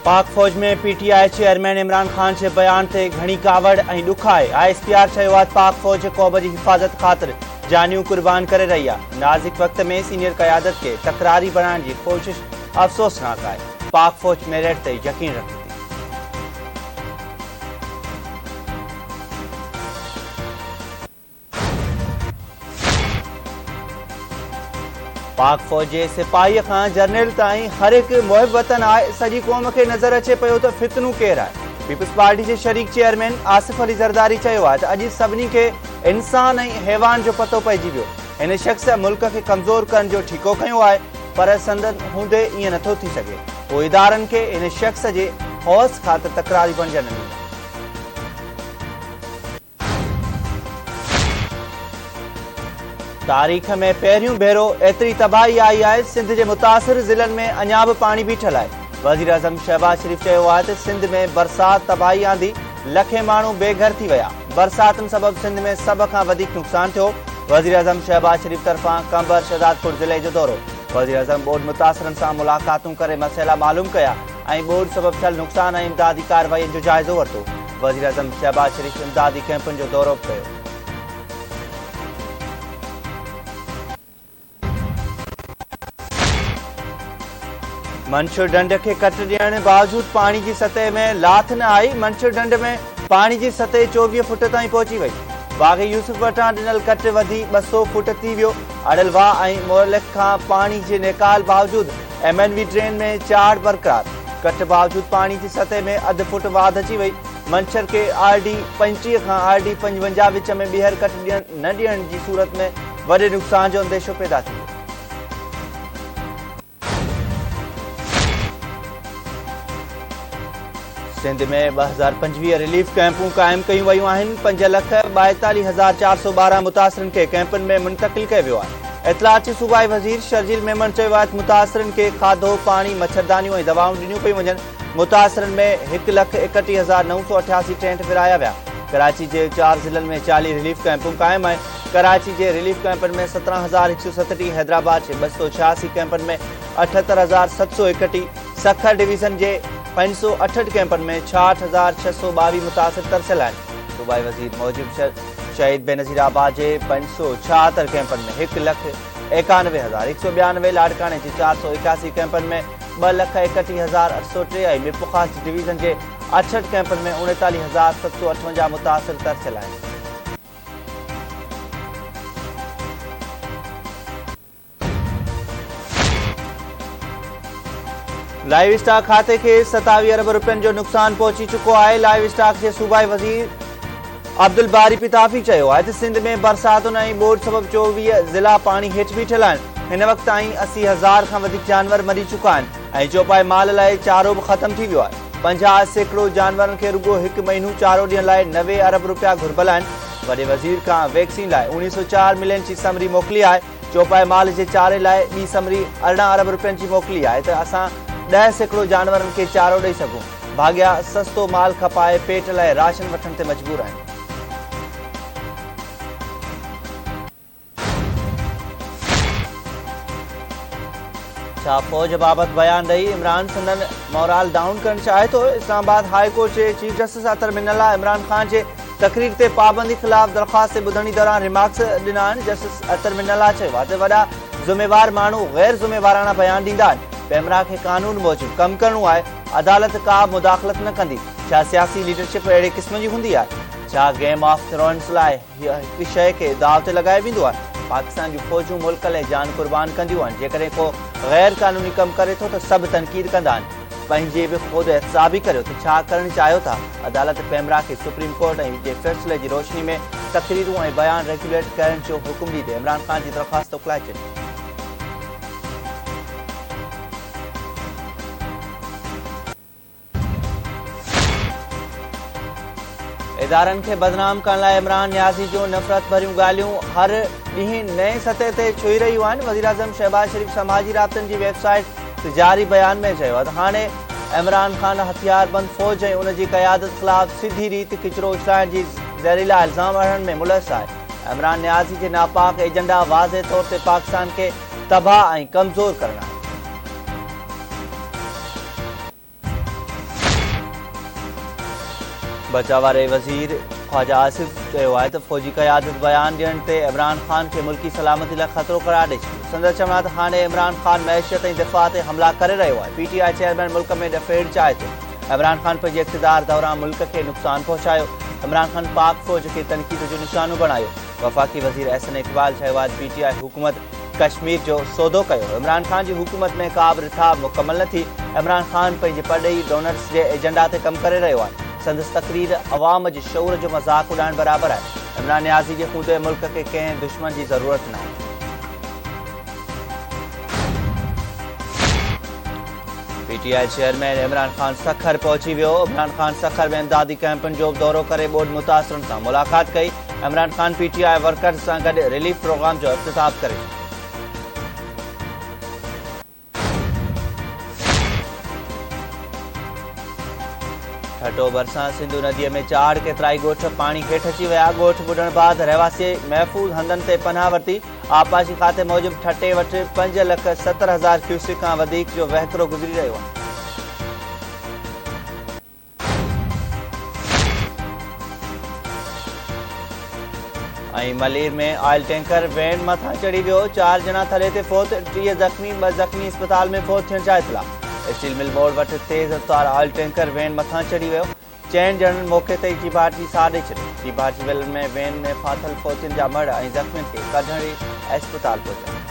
पाक फौज में पीटीआई चेयरमैन इमरान खान जे बयान ते घणी कावड़ ऐं ॾुख आहे। आईएसपीआर चयो आहे पाक फौज क़ौम जी हिफ़ाज़त ख़ातिर जानियूं कुर्बान करे रही आहे। नाज़ुक वक़्त में सीनियर क़यादत खे तकरारी बणाइण जी कोशिश अफ़सोसनाक आहे। पाक फौज मेरिट ते यकीन रखे थी। पाक फौज जे सिपाहीअ खां जनरल ताईं हर एक मुहिब वतन आहे। सॼी क़ौम खे नज़र अचे पियो त फितनू केरु आहे। पीपल्स पार्टी जे शरीक चेयरमैन आसिफ अली ज़रदारी चयो आहे त अॼु सभिनी खे इंसान ऐं हैवान जो पतो पइजी वियो। हिन शख़्स मुल्क खे कमज़ोर करण जो ठीको खंयो आहे, पर संदन हूंदे ईअं नथो थी सघे। पोइ इदारनि खे हिन शख़्स जे हौस ख़ातिर तकरारी बणजण न ॾींदा। तारीख़ में पहिरियों भेरो एतिरी तबाही आई आहे। सिंध जे मुतासिर ज़िलनि में अञा बि पाणी बीठल आहे। वज़ीर आज़म शहबाज शरीफ़ चयो आहे त सिंध में बरसात तबाही आंदी, लखे माण्हू बेघर थी विया। बरसातुनि सबबि सिंध में सभ खां वधीक नुक़सान थियो। वज़ीर आज़म शहबाज शरीफ़ तरफ़ां कंबर शहदादपुर ज़िले जो दौरो। वज़ीर आज़म ॿोॾि मुतासिरनि सां मुलाक़ातूं करे मसइला मालूम कया ऐं ॿोॾि सबबि थियल नुक़सान ऐं इमदादी कार्रवाईअ जो जाइज़ो वरितो। वज़ीर आज़म शहबाज शरीफ़ इमदादी कैंपुनि जो दौरो बि कयो। मंशूर ढंढ खे कट ॾियण बावजूद पानी की सतह में लाथ न आई। मंशूर ढंढ में पानी की सतह 24 फुट ताईं पहुची वई। बाग़ यूसुफ वटां ॾिनल कट वधी 200 फुट थी वियो। अड़ल वाह ऐं मोहलिक खां पानी जे निकाल बावजूद MNV ड्रेन में चाड़ बरक़रार। कट बावजूद पानी की सतह में अध फुट वाध अची वई। मंछर के RD 25 खां RD 55 विच में ॿीहर कट न ॾियण जी सूरत में वॾे नुक़सान जो अंदेशो पैदा थी वियो। सिंध में 2025 रिलीफ कैंपूं क़ाइम कयूं वयूं आहिनि। 5,42,412 मुतासिरनि खे कैंपनि में मुंतक़िल कयो वियो आहे। इतलाती सूबाई वज़ीर शर्जील मेमन चयो आहे त मुतासिरनि खे खाधो, पाणी, मच्छरदानियूं ऐं दवाऊं ॾिनियूं पयूं वञनि। मुतासिरनि में 1,31,988 टेंट विराया विया। कराची जे 4 ज़िलनि में 40 रिलीफ कैंपूं क़ाइम आहिनि। कराची जे रिलीफ कैंपनि में 17,137, हैदराबाद जे 286 कैंपनि में 78,761, सखर डिवीज़न जे 568 कैंपनि में 66,622 मुतासिर तरसियल आहिनि। सूबाई वज़ीर मौजिब शहीद बेनज़ीराबाद जे 576 कैंपनि में 1,91,192, लाड़काने जे 481 कैंपनि में 2,31,803 ऐं मिरपुखास डिवीज़न जे 68 कैंपनि में 39,758 मुतासिर तरसियल आहिनि। लाइव स्टॉक खाते के 27 अरब रुपयनि जो नुक़सान पहुची चुको आहे। लाइव स्टॉक जे सूबाई वज़ीर अब्दुल बारी पिताफ़ी चयो आहे त सिंध में बरसातुनि ऐं ॿोॾि सबबि 24 ज़िला पाणी हेठि बीठल आहिनि। हिन वक़्त ताईं 80,000 खां वधीक जानवर मरी चुका आहिनि ऐं चौपाई माल लाइ चारो बि ख़तम थी वियो आहे। 50% जानवरनि खे रुगो हिकु महीनो चारो ॾियण लाइ 90 अरब रुपया घुर्बल आहिनि। वॾे वज़ीर खां वैक्सीन लाइ 1904 मिलियन जी समरी मोकिली आहे। चौपाई माल जे चारे लाइ ॿी समरी 18 अरब रुपयनि जी मोकिली आहे त असां 10% जानवरनि खे चारो ॾेई सघूं। भाॻिया सस्तो माल खपाए पेट लाइ राशन वठण ते मजबूर आहिनि। छा फौज बाबति बयान ॾेई इमरान संदन मोराल डाउन करणु चाहे थो? इस्लामाबाद हाई कोर्ट जे चीफ जस्टिस अतर मिनल्ला इमरान खान जे तकरीर ते पाबंदी ख़िलाफ़ दरख़्वास्त ते ॿुधणी दौरान रिमार्क्स ॾिना आहिनि। जस्टिस अतर मिनल्ला चयो आहे त वॾा ज़िम्मेवार माण्हू गैर ज़िम्मेवाराना बयान ॾींदा आहिनि। पैमरा खे कानून मूजिबि कमु करणो आहे। अदालत का मुदाख़लत न कंदी। छा सियासी लीडरशिप अहिड़े क़िस्म जी हूंदी आहे? छा गेम ऑफ थ्रोन्स लाइ हिकु शइ खे दाव ते लॻाए वेंदो आहे? पाकिस्तान जूं फ़ौजूं मुल्क लाइ जान कुर्बान कंदियूं आहिनि। जेकॾहिं को गैर क़ानूनी कमु करे थो त सभु तनक़ीद कंदा आहिनि। पंहिंजे बि ख़ुदि एहतिसाबी करियो त छा करणु चाहियो था। अदालत पैमरा खे सुप्रीम कोर्ट ऐं जे फ़ैसिले जी रोशनी में तक़रीरूं ऐं बयान रेगुलेट करण जो हुकुम ॾींदे इमरान खान जी दरख़्वास्त मोकिलाए छॾी। इदारनि खे बदनाम करण लाइ इमरान नियाज़ी जो नफ़रत भरियूं ॻाल्हियूं हर ॾींहुं नए सतह ते छुई रहियूं आहिनि। वज़ीर आज़म शहबाज शरीफ़ समाजी राब्तनि जी वेबसाइट ते जारी बयान में चयो आहे त हाणे इमरान खान हथियारबंद फ़ौज ऐं उन जी क़यादत ख़िलाफ़ सिधी रीति किचिरो उछलाइण जी ज़हरीला इल्ज़ाम हणण में मुलस आहे। इमरान नियाज़ी जे नापाक एजेंडा वाज़े तौर ते पाकिस्तान खे तबाह ऐं कमज़ोर करणु आहे। बचाव वारे वज़ीर ख्वाजा आसिफ चयो आहे त फ़ौजी क़यादत बयान ॾियण ते इमरान ख़ान खे मुल्की सलामती लाइ ख़तरो करार ॾेई छॾियो। संदसि चवण त हाणे इमरान ख़ान मैशियत ऐं दिफ़ा ते हमला करे रहियो आहे। PTI चेयरमैन मुल्क में ॾफेड़ चाहे थो। इमरान ख़ान पंहिंजे इक़्तिदार दौरान मुल्क खे नुक़सान पहुचायो। इमरान ख़ान पाक फ़ौज खे तनक़ीद जो निशानो बणायो। वफ़ाक़ी वज़ीर एहसन इक़बाल चयो आहे त PTI हुकूमत कश्मीर जो सौदो कयो। इमरान ख़ान जी हुकूमत में का बि रिथाव मुकमल न थी। इमरान ख़ान पंहिंजे परॾेही डोनर्स जे एजेंडा ते कमु करे रहियो आहे। संदसि तक़रीर अवाम जे शऊर जो मज़ाक़ उॾाइण बराबरि आहे। इमरान नियाज़ी जे खूदे मुल्क खे कंहिं दुश्मन जी ज़रूरत न आहे। PTI चेयरमैन इमरान ख़ान सखर पहुची वियो। इमरान ख़ान सखर में इमदादी कैंपनि जो दौरो करे ॿोॾि मुतासिरनि सां मुलाक़ात कई। इमरान ख़ान PTI वर्कर्स सां गॾु रिलीफ प्रोग्राम जो इफ़्तिताह करे। ठटो बरसां सिंधु नदीअ में चाड़ केतिराई ॻोठ पाणी हेठि अची विया। ॻोठ ॿुॾण बाद रहवासी महफ़ूज़ हंधनि ते पनाह वरिती। आबपाशी खाते मूजिबि ठटे वटि 5,70,000 क्यूसिक खां वधीक जो वहिकिरो गुज़री रहियो आहे। ऐं मलीर में ऑयल टैंकर वैन मथां चढ़ी वियो। 4 ॼणा थले ते फ़ौत, 30 ज़ख़्मी, 2 ज़ख़्मी अस्पताल में फ़ौत थियण जा इतला। स्टील मिल मोड़ वटि तेज़ रफ़्तार ऑयल टैंकर वैन मथां चढ़ी वियो। 4 ॼणनि मौक़े ते चीबारची साह ॾेई छॾियो। चीबारची वेलनि में वैन में फाथल फ़ौतियुनि जा मड़ ऐं ज़ख़्मियुनि खे कढण अस्पताल पहुचायो।